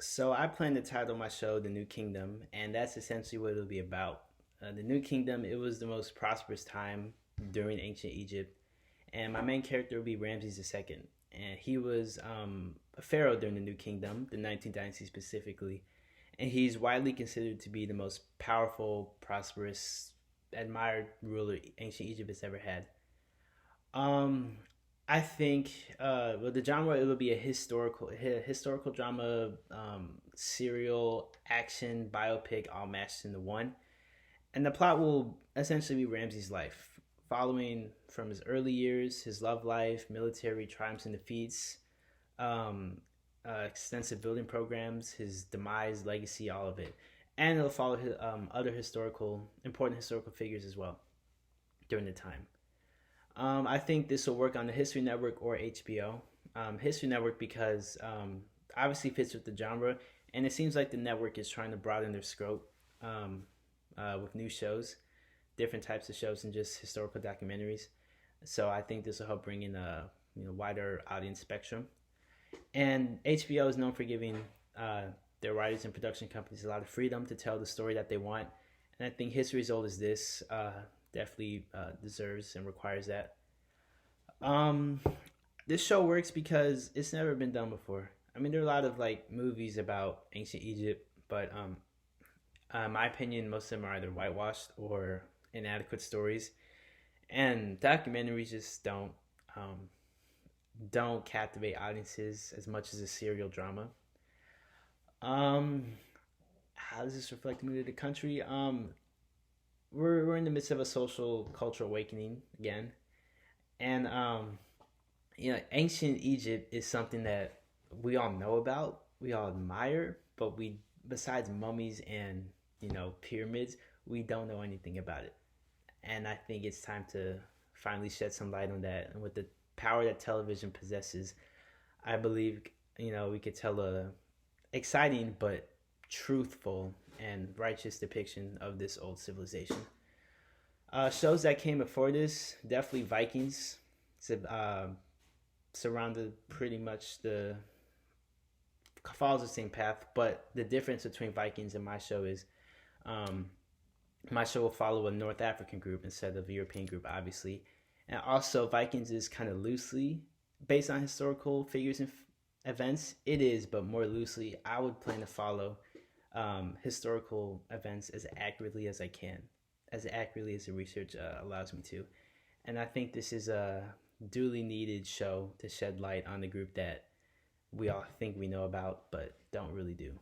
So I plan to title my show "The New Kingdom," and that's essentially what it'll be about. The New Kingdom. It was the most prosperous time during ancient Egypt, and my main character will be Ramses II, and he was a pharaoh during the New Kingdom, the 19th dynasty specifically, and he's widely considered to be the most powerful, prosperous, admired ruler ancient Egypt has ever had. Um, I think well the genre it'll be a historical drama, serial action biopic all matched into one, and the plot will essentially be Ramsey's life, following from his early years, his love life, military triumphs and defeats, um, extensive building programs, his demise, legacy, all of it, and it'll follow his, other important historical figures as well during the time. I think this will work on the History Network or HBO. History Network because obviously fits with the genre, and it seems like the network is trying to broaden their scope um, with new shows, different types of shows, and just historical documentaries. So I think this will help bring in a wider audience spectrum. And HBO is known for giving their writers and production companies a lot of freedom to tell the story that they want. And I think History as Old as This definitely deserves and requires that. Um, this show works because it's never been done before. I mean, there are a lot of like movies about ancient Egypt, but in my opinion, most of them are either whitewashed or inadequate stories, and documentaries just don't captivate audiences as much as a serial drama. Um, how does this reflect the mood of the country? We're in the midst of a social cultural awakening again, and ancient Egypt is something that we all know about, we all admire, but we besides mummies and pyramids, we don't know anything about it. And I think it's time to finally shed some light on that. And with the power that television possesses, I believe we could tell a exciting but truthful and righteous depiction of this old civilization. Shows that came before this, definitely Vikings. It's surrounded pretty much the follows the same path, but the difference between Vikings and my show is um, my show will follow a North African group instead of a European group, obviously. And also, Vikings is kind of loosely based on historical figures and events. It is, but more loosely. I would plan to follow historical events as accurately as I can, as accurately as the research allows me to. And I think this is a duly needed show to shed light on the group that we all think we know about, but don't really do.